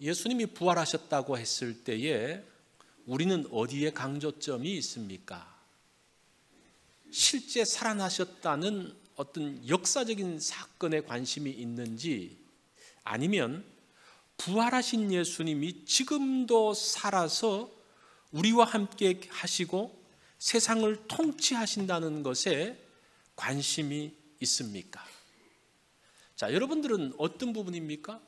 예수님이 부활하셨다고 했을 때에 우리는 어디에 강조점이 있습니까? 실제 살아나셨다는 어떤 역사적인 사건에 관심이 있는지, 아니면 부활하신 예수님이 지금도 살아서 우리와 함께 하시고 세상을 통치하신다는 것에 관심이 있습니까? 자, 여러분들은 어떤 부분입니까?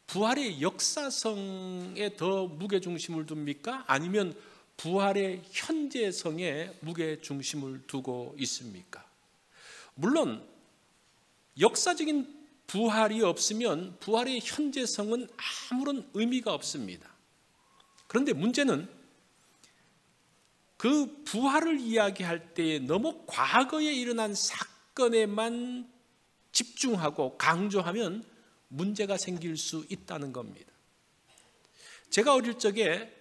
부활의 역사성에 더 무게중심을 둡니까? 아니면 부활의 현재성에 무게중심을 두고 있습니까? 물론 역사적인 부활이 없으면 부활의 현재성은 아무런 의미가 없습니다. 그런데 문제는 그 부활을 이야기할 때 너무 과거에 일어난 사건에만 집중하고 강조하면 문제가 생길 수 있다는 겁니다. 제가 어릴 적에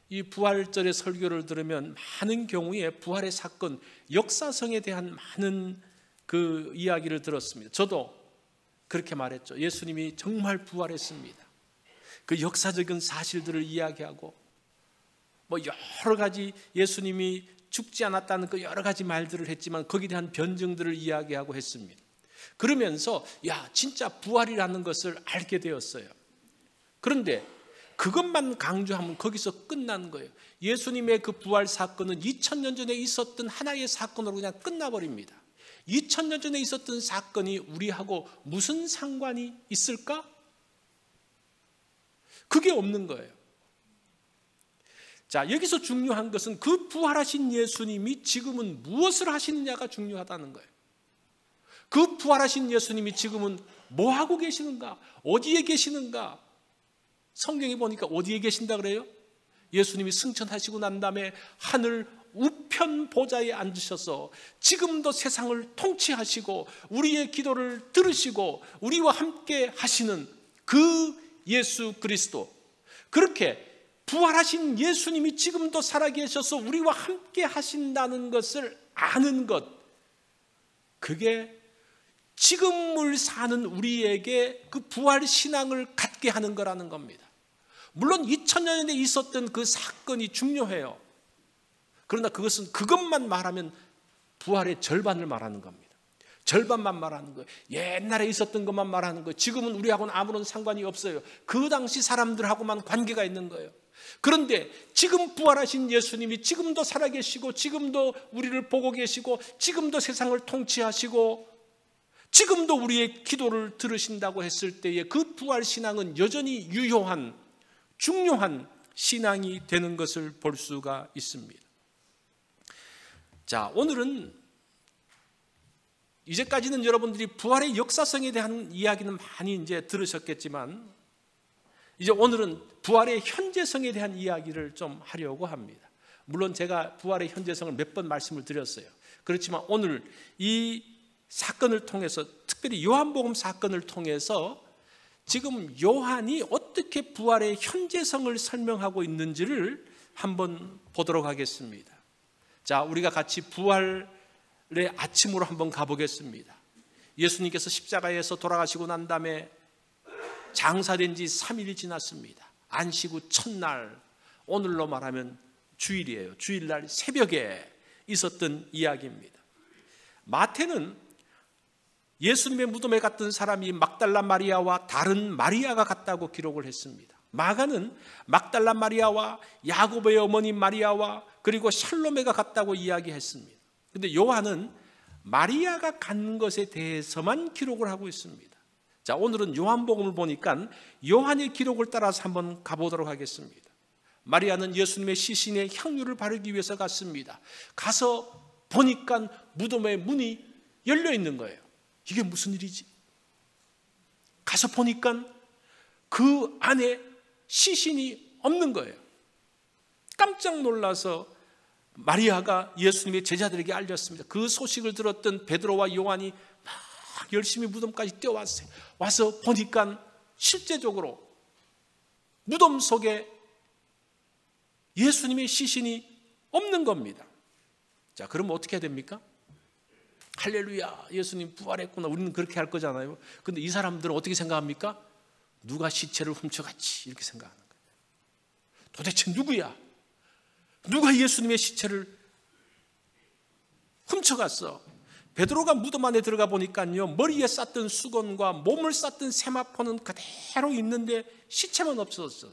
이 부활절의 설교를 들으면 많은 경우에 부활의 사건, 역사성에 대한 많은 그 이야기를 들었습니다. 저도 그렇게 말했죠. 예수님이 정말 부활했습니다. 그 역사적인 사실들을 이야기하고 여러 가지 예수님이 죽지 않았다는 그 여러 가지 말들을 했지만 거기에 대한 변증들을 이야기하고 했습니다. 그러면서 진짜 부활이라는 것을 알게 되었어요. 그런데 그것만 강조하면 거기서 끝난 거예요. 예수님의 그 부활 사건은 2000년 전에 있었던 하나의 사건으로 그냥 끝나버립니다. 2000년 전에 있었던 사건이 우리하고 무슨 상관이 있을까? 그게 없는 거예요. 자, 여기서 중요한 것은 그 부활하신 예수님이 지금은 무엇을 하시느냐가 중요하다는 거예요. 그 부활하신 예수님이 지금은 뭐 하고 계시는가? 어디에 계시는가? 성경에 보니까 어디에 계신다 그래요? 예수님이 승천하시고 난 다음에 하늘 우편 보좌에 앉으셔서 지금도 세상을 통치하시고 우리의 기도를 들으시고 우리와 함께 하시는 그 예수 그리스도, 그렇게 부활하신 예수님이 지금도 살아계셔서 우리와 함께 하신다는 것을 아는 것, 그게 지금을 사는 우리에게 그 부활 신앙을 갖게 하는 거라는 겁니다. 물론 2000년 전에 있었던 그 사건이 중요해요. 그러나 그것만 말하면 부활의 절반을 말하는 겁니다. 절반만 말하는 거예요. 옛날에 있었던 것만 말하는 거예요. 지금은 우리하고는 아무런 상관이 없어요. 그 당시 사람들하고만 관계가 있는 거예요. 그런데 지금 부활하신 예수님이 지금도 살아계시고 지금도 우리를 보고 계시고 지금도 세상을 통치하시고 지금도 우리의 기도를 들으신다고 했을 때에 그 부활 신앙은 여전히 유효한 중요한 신앙이 되는 것을 볼 수가 있습니다. 자, 오늘은 이제까지는 여러분들이 부활의 역사성에 대한 이야기는 많이 이제 들으셨겠지만 이제 오늘은 부활의 현재성에 대한 이야기를 좀 하려고 합니다. 물론 제가 부활의 현재성을 몇 번 말씀을 드렸어요. 그렇지만 오늘 이 사건을 통해서, 특별히 요한복음 사건을 통해서 지금 요한이 어떻게 부활의 현재성을 설명하고 있는지를 한번 보도록 하겠습니다. 자, 우리가 같이 부활의 아침으로 한번 가보겠습니다. 예수님께서 십자가에서 돌아가시고 난 다음에 장사된 지 3일이 지났습니다. 안식 후 첫날, 오늘로 말하면 주일이에요. 주일날 새벽에 있었던 이야기입니다. 마태는 예수님의 무덤에 갔던 사람이 막달라 마리아와 다른 마리아가 갔다고 기록을 했습니다. 마가는 막달라 마리아와 야고보의 어머니 마리아와 그리고 샬로메가 갔다고 이야기했습니다. 그런데 요한은 마리아가 간 것에 대해서만 기록을 하고 있습니다. 자, 오늘은 요한복음을 보니까 요한의 기록을 따라서 한번 가보도록 하겠습니다. 마리아는 예수님의 시신에 향유를 바르기 위해서 갔습니다. 가서 보니까 무덤의 문이 열려 있는 거예요. 이게 무슨 일이지? 가서 보니까 그 안에 시신이 없는 거예요. 깜짝 놀라서 마리아가 예수님의 제자들에게 알렸습니다. 그 소식을 들었던 베드로와 요한이 막 열심히 무덤까지 뛰어왔어요. 와서 보니까 실제적으로 무덤 속에 예수님의 시신이 없는 겁니다. 자, 그러면 어떻게 해야 됩니까? 할렐루야, 예수님 부활했구나, 우리는 그렇게 할 거잖아요. 근데 이 사람들은 어떻게 생각합니까? 누가 시체를 훔쳐갔지 이렇게 생각하는 거예요. 도대체 누구야? 누가 예수님의 시체를 훔쳐갔어? 베드로가 무덤 안에 들어가 보니까요, 머리에 쌌던 수건과 몸을 쌌던 세마포는 그대로 있는데 시체만 없어졌어요.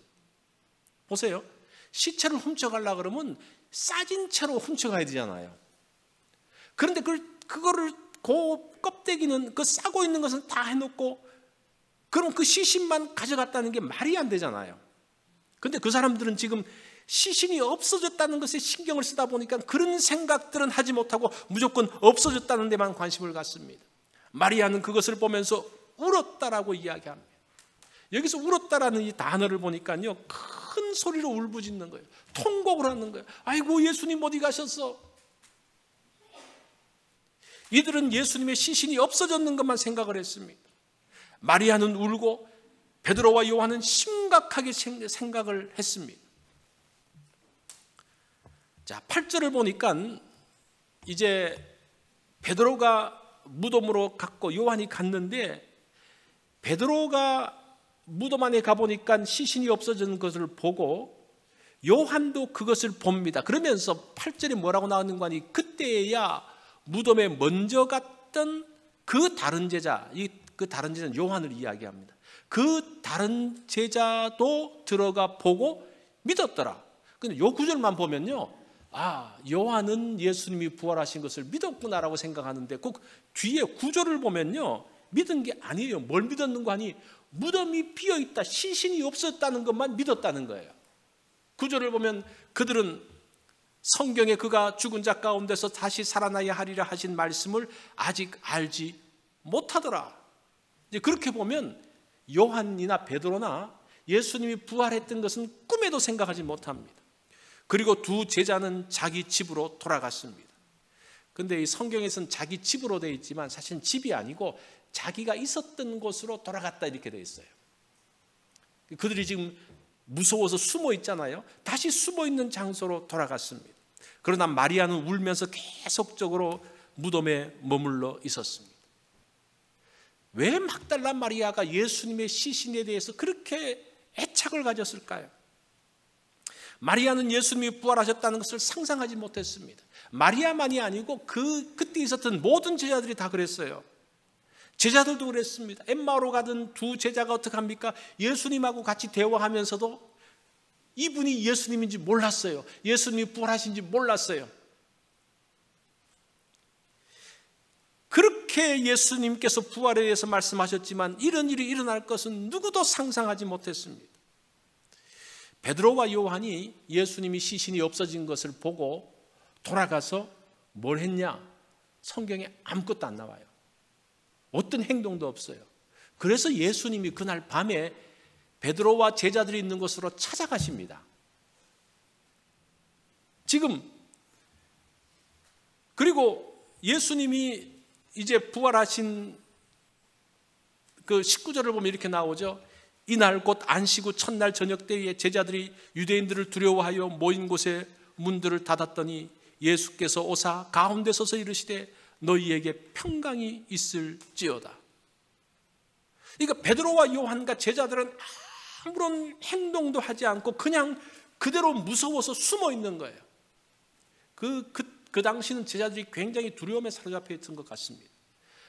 보세요. 시체를 훔쳐가려고 그러면 싸진 채로 훔쳐가야 되잖아요. 그런데 그거를 그 껍데기는 그 싸고 있는 것은 다 해놓고 그럼 그 시신만 가져갔다는 게 말이 안 되잖아요. 그런데 그 사람들은 지금 시신이 없어졌다는 것에 신경을 쓰다 보니까 그런 생각들은 하지 못하고 무조건 없어졌다는 데만 관심을 갖습니다. 마리아는 그것을 보면서 울었다라고 이야기합니다. 여기서 울었다라는 이 단어를 보니까요, 큰 소리로 울부짖는 거예요. 통곡을 하는 거예요. 아이고, 예수님 어디 가셨어? 이들은 예수님의 시신이 없어졌는 것만 생각을 했습니다. 마리아는 울고 베드로와 요한은 심각하게 생각을 했습니다. 자, 8절을 보니까 이제 베드로가 무덤으로 갔고 요한이 갔는데, 베드로가 무덤 안에 가보니까 시신이 없어진 것을 보고 요한도 그것을 봅니다. 그러면서 8절에 뭐라고 나오는 거니, 그때야 무덤에 먼저 갔던 그 다른 제자, 그 다른 제자는 요한을 이야기합니다. 그 다른 제자도 들어가 보고 믿었더라. 근데 요 구절만 보면요, 아, 요한은 예수님이 부활하신 것을 믿었구나라고 생각하는데, 그 뒤에 구절을 보면요, 믿은 게 아니에요. 뭘 믿었는 거 아니? 무덤이 비어있다, 시신이 없었다는 것만 믿었다는 거예요. 구절을 보면 그들은 성경에 그가 죽은 자 가운데서 다시 살아나야 하리라 하신 말씀을 아직 알지 못하더라. 이제 그렇게 보면 요한이나 베드로나 예수님이 부활했던 것은 꿈에도 생각하지 못합니다. 그리고 두 제자는 자기 집으로 돌아갔습니다. 그런데 이 성경에서는 자기 집으로 되어 있지만 사실은 집이 아니고 자기가 있었던 곳으로 돌아갔다 이렇게 되어 있어요. 그들이 지금 무서워서 숨어 있잖아요. 다시 숨어 있는 장소로 돌아갔습니다. 그러나 마리아는 울면서 계속적으로 무덤에 머물러 있었습니다. 왜 막달라 마리아가 예수님의 시신에 대해서 그렇게 애착을 가졌을까요? 마리아는 예수님이 부활하셨다는 것을 상상하지 못했습니다. 마리아만이 아니고 그때 있었던 모든 제자들이 다 그랬어요. 제자들도 그랬습니다. 엠마오로 가던 두 제자가 어떻게 합니까? 예수님하고 같이 대화하면서도 이분이 예수님인지 몰랐어요. 예수님이 부활하신지 몰랐어요. 그렇게 예수님께서 부활에 대해서 말씀하셨지만 이런 일이 일어날 것은 누구도 상상하지 못했습니다. 베드로와 요한이 예수님이 시신이 없어진 것을 보고 돌아가서 뭘 했냐? 성경에 아무것도 안 나와요. 어떤 행동도 없어요. 그래서 예수님이 그날 밤에 베드로와 제자들이 있는 곳으로 찾아가십니다. 지금 그리고 예수님이 이제 부활하신 그 19절을 보면 이렇게 나오죠. 이날 곧 안식 후 첫날 저녁 때에 제자들이 유대인들을 두려워하여 모인 곳에 문들을 닫았더니 예수께서 오사 가운데 서서 이르시되 너희에게 평강이 있을지어다. 그러니까 베드로와 요한과 제자들은 아무런 행동도 하지 않고 그냥 그대로 무서워서 숨어 있는 거예요. 그 당시는 제자들이 굉장히 두려움에 사로잡혀 있던 것 같습니다.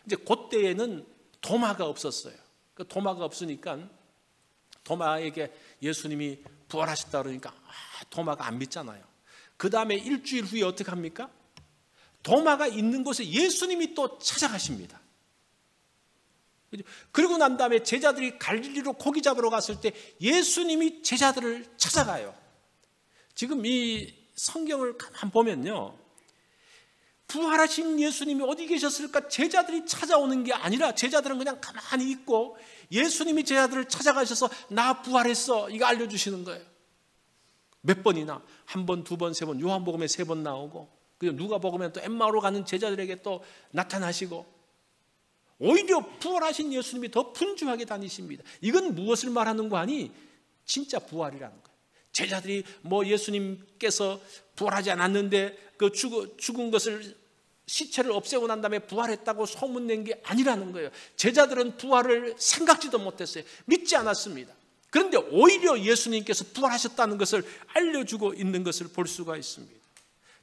이제 그때에는 도마가 없었어요. 그 도마가 없으니까 도마에게 예수님이 부활하셨다 그러니까 도마가 안 믿잖아요. 그 다음에 일주일 후에 어떻게 합니까? 도마가 있는 곳에 예수님이 또 찾아가십니다. 그리고 난 다음에 제자들이 갈릴리로 고기 잡으러 갔을 때 예수님이 제자들을 찾아가요. 지금 이 성경을 가만 보면요, 부활하신 예수님이 어디 계셨을까? 제자들이 찾아오는 게 아니라 제자들은 그냥 가만히 있고 예수님이 제자들을 찾아가셔서 나 부활했어 이거 알려주시는 거예요. 몇 번이나, 한 번, 두 번, 세 번, 요한복음에 3번 나오고, 그리고 누가복음에 또 엠마오로 가는 제자들에게 또 나타나시고, 오히려 부활하신 예수님이 더 분주하게 다니십니다. 이건 무엇을 말하는 거 아니? 진짜 부활이라는 거예요. 제자들이 뭐 예수님께서 부활하지 않았는데 그 죽은 것을 시체를 없애고 난 다음에 부활했다고 소문낸 게 아니라는 거예요. 제자들은 부활을 생각지도 못했어요. 믿지 않았습니다. 그런데 오히려 예수님께서 부활하셨다는 것을 알려주고 있는 것을 볼 수가 있습니다.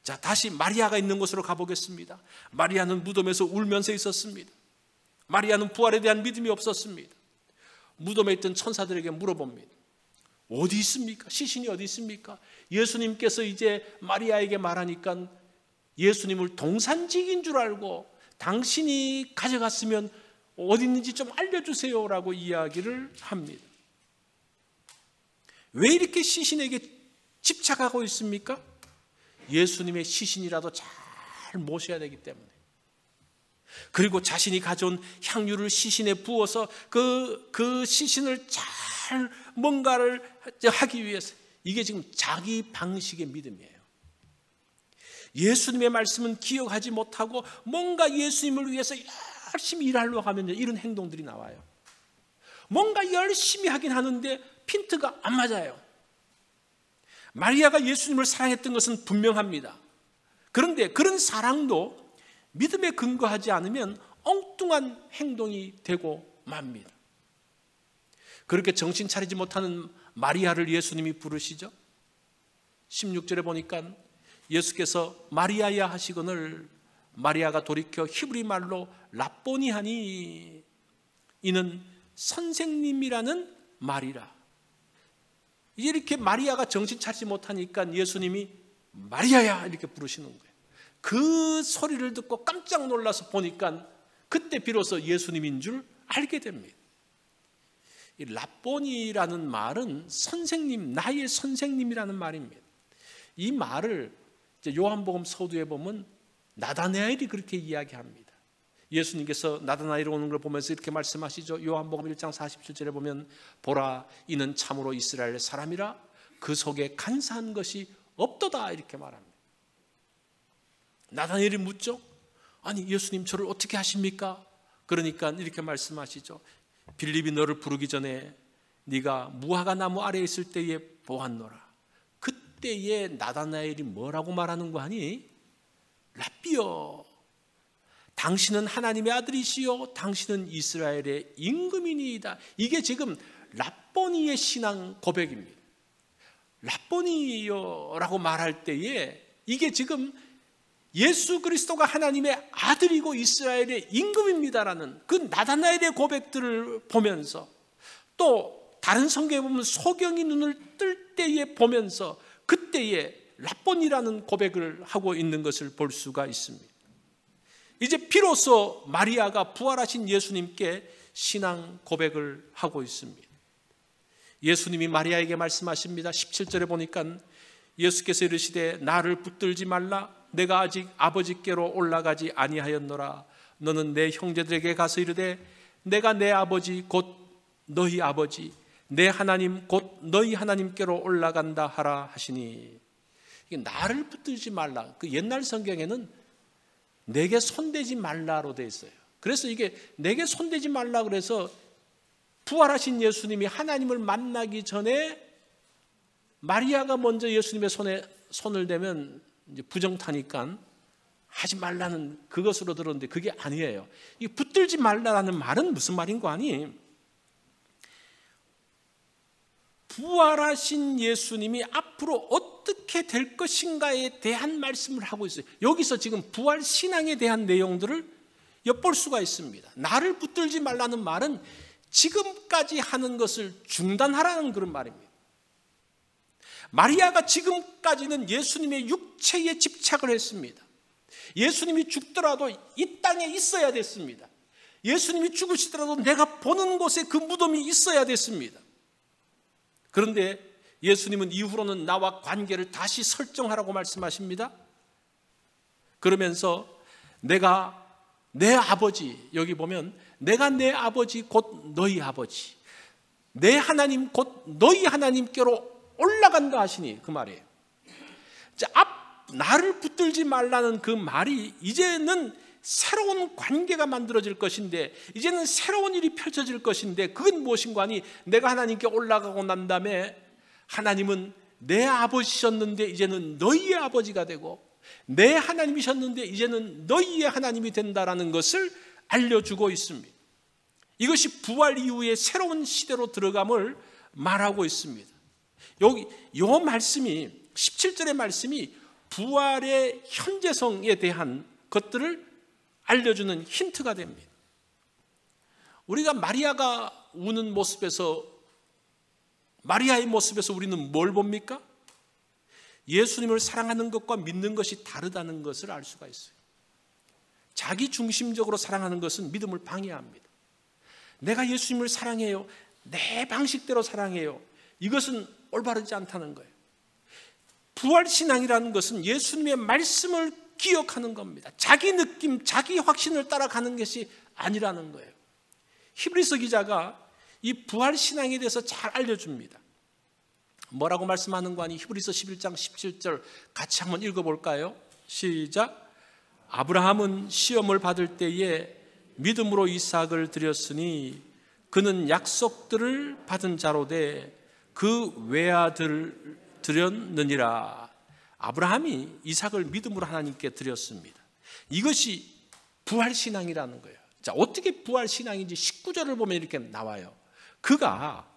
자, 다시 마리아가 있는 곳으로 가보겠습니다. 마리아는 무덤에서 울면서 있었습니다. 마리아는 부활에 대한 믿음이 없었습니다. 무덤에 있던 천사들에게 물어봅니다. 어디 있습니까? 시신이 어디 있습니까? 예수님께서 이제 마리아에게 말하니까 예수님을 동산직인 줄 알고 당신이 가져갔으면 어디 있는지 좀 알려주세요라고 이야기를 합니다. 왜 이렇게 시신에게 집착하고 있습니까? 예수님의 시신이라도 잘 모셔야 되기 때문에, 그리고 자신이 가져온 향유를 시신에 부어서 그 시신을 잘 뭔가를 하기 위해서, 이게 지금 자기 방식의 믿음이에요. 예수님의 말씀은 기억하지 못하고 뭔가 예수님을 위해서 열심히 일하려고 하면 이런 행동들이 나와요. 뭔가 열심히 하긴 하는데 핀트가 안 맞아요. 마리아가 예수님을 사랑했던 것은 분명합니다. 그런데 그런 사랑도 믿음에 근거하지 않으면 엉뚱한 행동이 되고 맙니다. 그렇게 정신 차리지 못하는 마리아를 예수님이 부르시죠. 16절에 보니까 예수께서 마리아야 하시거늘 마리아가 돌이켜 히브리 말로 랍보니 하니 이는 선생님이라는 말이라. 이렇게 마리아가 정신 차리지 못하니까 예수님이 마리아야 이렇게 부르시는 거예요. 그 소리를 듣고 깜짝 놀라서 보니까 그때 비로소 예수님인 줄 알게 됩니다. 이 랍보니라는 말은 선생님, 나의 선생님이라는 말입니다. 이 말을 요한복음 서두에 보면 나다나엘이 그렇게 이야기합니다. 예수님께서 나다나엘이 오는 걸 보면서 이렇게 말씀하시죠. 요한복음 1장 47절에 보면 보라 이는 참으로 이스라엘 사람이라 그 속에 간사한 것이 없도다 이렇게 말합니다. 나다나엘이 묻죠. 아니 예수님 저를 어떻게 하십니까? 그러니까 이렇게 말씀하시죠. 빌립이 너를 부르기 전에 네가 무화과 나무 아래에 있을 때에 보았노라. 그때에 나다나엘이 뭐라고 말하는 거 아니? 랍비여 당신은 하나님의 아들이시요 당신은 이스라엘의 임금이니이다. 이게 지금 랍보니의 신앙 고백입니다. 랍보니여라고 말할 때에 이게 지금 예수 그리스도가 하나님의 아들이고 이스라엘의 임금입니다라는 그 나다나엘의 고백들을 보면서, 또 다른 성경에 보면 소경이 눈을 뜰 때에 보면서 그때에 랍보니라는 고백을 하고 있는 것을 볼 수가 있습니다. 이제 비로소 마리아가 부활하신 예수님께 신앙 고백을 하고 있습니다. 예수님이 마리아에게 말씀하십니다. 17절에 보니까 예수께서 이르시되 나를 붙들지 말라. 내가 아직 아버지께로 올라가지 아니하였노라. 너는 내 형제들에게 가서 이르되 내가 내 아버지 곧 너희 아버지 내 하나님 곧 너희 하나님께로 올라간다 하라 하시니, 이게 나를 붙들지 말라. 그 옛날 성경에는 내게 손대지 말라로 되어 있어요. 그래서 이게 내게 손대지 말라 그래서 부활하신 예수님이 하나님을 만나기 전에 마리아가 먼저 예수님의 손에 손을 대면 이제 부정타니까 하지 말라는 그것으로 들었는데 그게 아니에요. 이 붙들지 말라라는 말은 무슨 말인 거 아니? 부활하신 예수님이 앞으로 어떻게 될 것인가에 대한 말씀을 하고 있어요. 여기서 지금 부활 신앙에 대한 내용들을 엿볼 수가 있습니다. 나를 붙들지 말라는 말은 지금까지 하는 것을 중단하라는 그런 말입니다. 마리아가 지금까지는 예수님의 육체에 집착을 했습니다. 예수님이 죽더라도 이 땅에 있어야 됐습니다. 예수님이 죽으시더라도 내가 보는 곳에 그 무덤이 있어야 됐습니다. 그런데 예수님은 이후로는 나와 관계를 다시 설정하라고 말씀하십니다. 그러면서 내가 내 아버지, 여기 보면 내가 내 아버지 곧 너희 아버지, 내 하나님 곧 너희 하나님께로 올라간다 하시니 그 말이에요. 나를 붙들지 말라는 그 말이 이제는 새로운 관계가 만들어질 것인데, 이제는 새로운 일이 펼쳐질 것인데, 그건 무엇인가 하니 내가 하나님께 올라가고 난 다음에 하나님은 내 아버지셨는데 이제는 너희의 아버지가 되고, 내 하나님이셨는데 이제는 너희의 하나님이 된다라는 것을 알려주고 있습니다. 이것이 부활 이후에 새로운 시대로 들어감을 말하고 있습니다. 여기 이 말씀이 17절의 말씀이 부활의 현재성에 대한 것들을 알려주는 힌트가 됩니다. 우리가 마리아가 우는 모습에서, 마리아의 모습에서 우리는 뭘 봅니까? 예수님을 사랑하는 것과 믿는 것이 다르다는 것을 알 수가 있어요. 자기 중심적으로 사랑하는 것은 믿음을 방해합니다. 내가 예수님을 사랑해요, 내 방식대로 사랑해요, 이것은 올바르지 않다는 거예요. 부활신앙이라는 것은 예수님의 말씀을 기억하는 겁니다. 자기 느낌, 자기 확신을 따라가는 것이 아니라는 거예요. 히브리서 기자가 이 부활신앙에 대해서 잘 알려줍니다. 뭐라고 말씀하는 거 아니? 히브리서 11장 17절 같이 한번 읽어볼까요? 시작. 아브라함은 시험을 받을 때에 믿음으로 이삭을 드렸으니 그는 약속들을 받은 자로 돼 그 외아들 드렸느니라. 아브라함이 이삭을 믿음으로 하나님께 드렸습니다. 이것이 부활신앙이라는 거예요. 자, 어떻게 부활신앙인지 19절을 보면 이렇게 나와요. 그가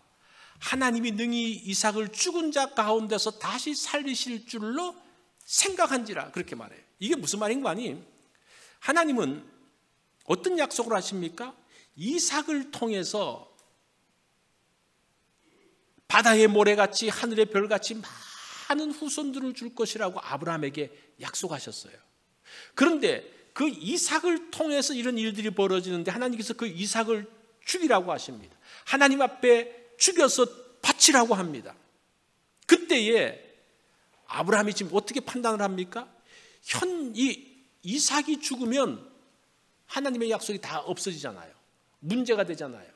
하나님이 능히 이삭을 죽은 자 가운데서 다시 살리실 줄로 생각한지라, 그렇게 말해요. 이게 무슨 말인 거 아니? 하나님은 어떤 약속을 하십니까? 이삭을 통해서 바다의 모래같이 하늘의 별같이 많은 후손들을 줄 것이라고 아브라함에게 약속하셨어요. 그런데 그 이삭을 통해서 이런 일들이 벌어지는데 하나님께서 그 이삭을 죽이라고 하십니다. 하나님 앞에 죽여서 바치라고 합니다. 그때에 아브라함이 지금 어떻게 판단을 합니까? 이삭이 죽으면 하나님의 약속이 다 없어지잖아요. 문제가 되잖아요.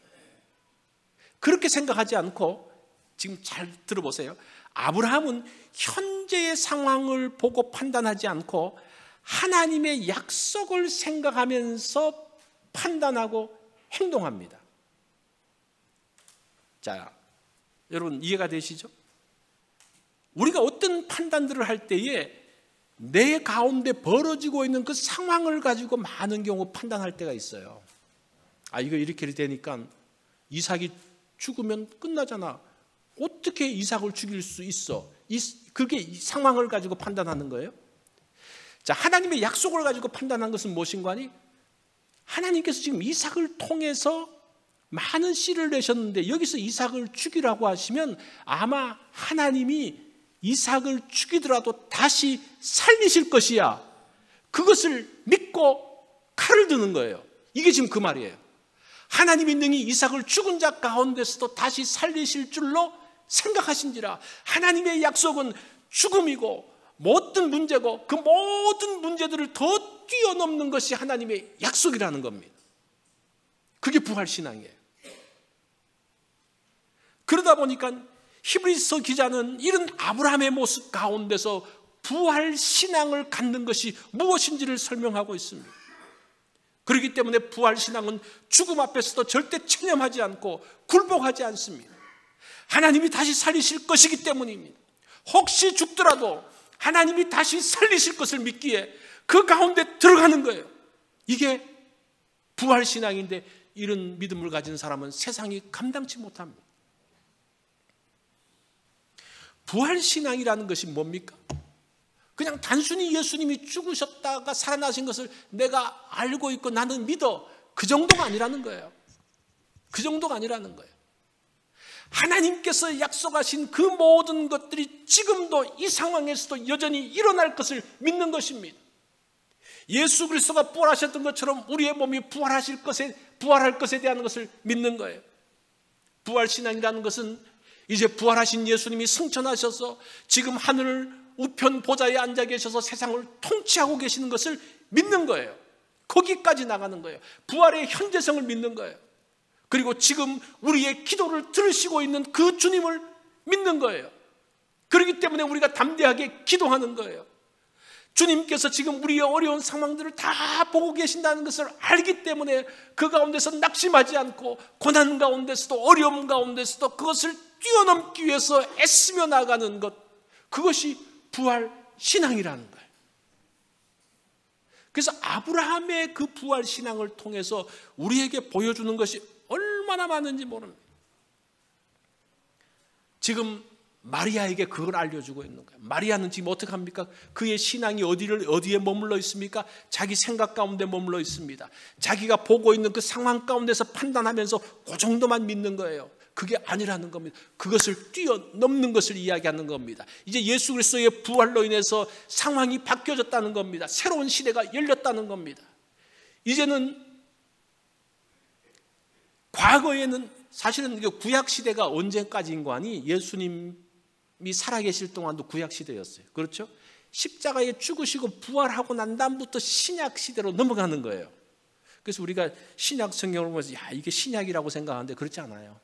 그렇게 생각하지 않고, 지금 잘 들어보세요. 아브라함은 현재의 상황을 보고 판단하지 않고 하나님의 약속을 생각하면서 판단하고 행동합니다. 자, 여러분 이해가 되시죠? 우리가 어떤 판단들을 할 때에 내 가운데 벌어지고 있는 그 상황을 가지고 많은 경우 판단할 때가 있어요. 아, 이거 이렇게 되니까 이삭이 죽으면 끝나잖아. 어떻게 이삭을 죽일 수 있어? 그게 이 상황을 가지고 판단하는 거예요. 자, 하나님의 약속을 가지고 판단한 것은 무엇인가 하니? 하나님께서 지금 이삭을 통해서 많은 씨를 내셨는데 여기서 이삭을 죽이라고 하시면 아마 하나님이 이삭을 죽이더라도 다시 살리실 것이야. 그것을 믿고 칼을 드는 거예요. 이게 지금 그 말이에요. 하나님이 능히 이삭을 죽은 자 가운데서도 다시 살리실 줄로 생각하신지라. 하나님의 약속은 죽음이고 모든 문제고 그 모든 문제들을 더 뛰어넘는 것이 하나님의 약속이라는 겁니다. 그게 부활신앙이에요. 그러다 보니까 히브리서 기자는 이런 아브라함의 모습 가운데서 부활신앙을 갖는 것이 무엇인지를 설명하고 있습니다. 그렇기 때문에 부활신앙은 죽음 앞에서도 절대 체념하지 않고 굴복하지 않습니다. 하나님이 다시 살리실 것이기 때문입니다. 혹시 죽더라도 하나님이 다시 살리실 것을 믿기에 그 가운데 들어가는 거예요. 이게 부활신앙인데 이런 믿음을 가진 사람은 세상이 감당치 못합니다. 부활신앙이라는 것이 뭡니까? 그냥 단순히 예수님이 죽으셨다가 살아나신 것을 내가 알고 있고 나는 믿어, 그 정도가 아니라는 거예요. 그 정도가 아니라는 거예요. 하나님께서 약속하신 그 모든 것들이 지금도 이 상황에서도 여전히 일어날 것을 믿는 것입니다. 예수 그리스도가 부활하셨던 것처럼 우리의 몸이 부활할 것에 대한 것을 믿는 거예요. 부활신앙이라는 것은 이제 부활하신 예수님이 승천하셔서 지금 하늘 우편 보좌에 앉아 계셔서 세상을 통치하고 계시는 것을 믿는 거예요. 거기까지 나가는 거예요. 부활의 현재성을 믿는 거예요. 그리고 지금 우리의 기도를 들으시고 있는 그 주님을 믿는 거예요. 그렇기 때문에 우리가 담대하게 기도하는 거예요. 주님께서 지금 우리의 어려운 상황들을 다 보고 계신다는 것을 알기 때문에 그 가운데서 낙심하지 않고 고난 가운데서도 어려움 가운데서도 그것을 뛰어넘기 위해서 애쓰며 나가는 것, 그것이 부활 신앙이라는 거예요. 그래서 아브라함의 그 부활 신앙을 통해서 우리에게 보여주는 것이 얼마나 많은지 모릅니다. 지금 마리아에게 그걸 알려주고 있는 거예요. 마리아는 지금 어떻게 합니까? 그의 신앙이 어디에 머물러 있습니까? 자기 생각 가운데 머물러 있습니다. 자기가 보고 있는 그 상황 가운데서 판단하면서 그 정도만 믿는 거예요. 그게 아니라는 겁니다. 그것을 뛰어넘는 것을 이야기하는 겁니다. 이제 예수 그리스도의 부활로 인해서 상황이 바뀌어졌다는 겁니다. 새로운 시대가 열렸다는 겁니다. 이제는 과거에는 사실은 구약 시대가 언제까지인 거 아니? 예수님이 살아계실 동안도 구약 시대였어요. 그렇죠? 십자가에 죽으시고 부활하고 난 다음부터 신약 시대로 넘어가는 거예요. 그래서 우리가 신약 성경을 보면서 야, 이게 신약이라고 생각하는데 그렇지 않아요.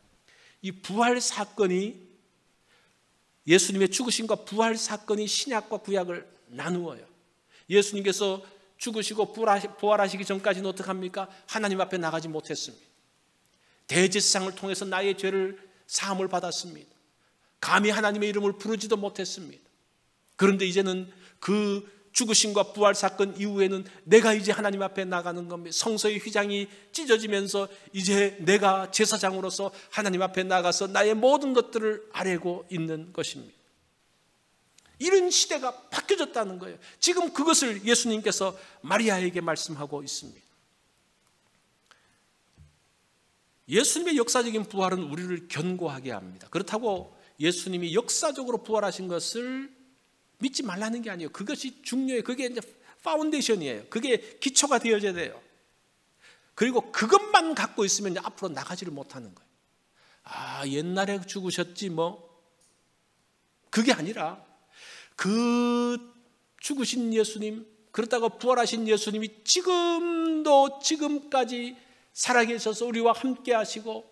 이 부활 사건이, 예수님의 죽으심과 부활 사건이 신약과 구약을 나누어요. 예수님께서 죽으시고 부활하시기 전까지는 어떻게 합니까? 하나님 앞에 나가지 못했습니다. 대제사장을 통해서 나의 죄를 사함을 받았습니다. 감히 하나님의 이름을 부르지도 못했습니다. 그런데 이제는 그 죽으심과 부활 사건 이후에는 내가 이제 하나님 앞에 나가는 겁니다. 성소의 휘장이 찢어지면서 이제 내가 제사장으로서 하나님 앞에 나가서 나의 모든 것들을 아뢰고 있는 것입니다. 이런 시대가 바뀌어졌다는 거예요. 지금 그것을 예수님께서 마리아에게 말씀하고 있습니다. 예수님의 역사적인 부활은 우리를 견고하게 합니다. 그렇다고 예수님이 역사적으로 부활하신 것을 믿지 말라는 게 아니에요. 그것이 중요해요. 그게 이제 파운데이션이에요. 그게 기초가 되어져야 돼요. 그리고 그것만 갖고 있으면 앞으로 나가지를 못하는 거예요. 아, 옛날에 죽으셨지 뭐. 그게 아니라 그 죽으신 예수님, 그렇다고 부활하신 예수님이 지금까지 살아계셔서 우리와 함께 하시고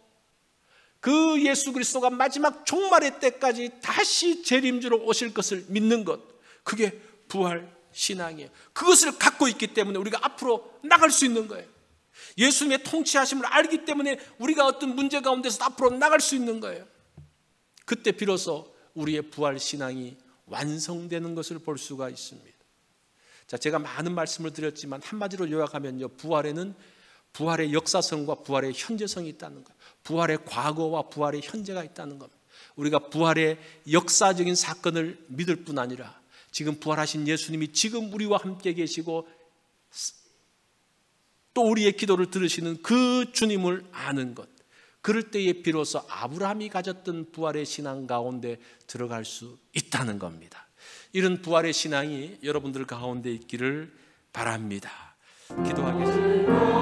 그 예수 그리스도가 마지막 종말의 때까지 다시 재림주로 오실 것을 믿는 것, 그게 부활 신앙이에요. 그것을 갖고 있기 때문에 우리가 앞으로 나갈 수 있는 거예요. 예수님의 통치하심을 알기 때문에 우리가 어떤 문제 가운데서 앞으로 나갈 수 있는 거예요. 그때 비로소 우리의 부활 신앙이 완성되는 것을 볼 수가 있습니다. 자, 제가 많은 말씀을 드렸지만 한마디로 요약하면요, 부활에는 부활의 역사성과 부활의 현재성이 있다는 거예요. 부활의 과거와 부활의 현재가 있다는 겁니다. 우리가 부활의 역사적인 사건을 믿을 뿐 아니라 지금 부활하신 예수님이 지금 우리와 함께 계시고 또 우리의 기도를 들으시는 그 주님을 아는 것, 그럴 때에 비로소 아브라함이 가졌던 부활의 신앙 가운데 들어갈 수 있다는 겁니다. 이런 부활의 신앙이 여러분들 가운데 있기를 바랍니다. 기도하겠습니다.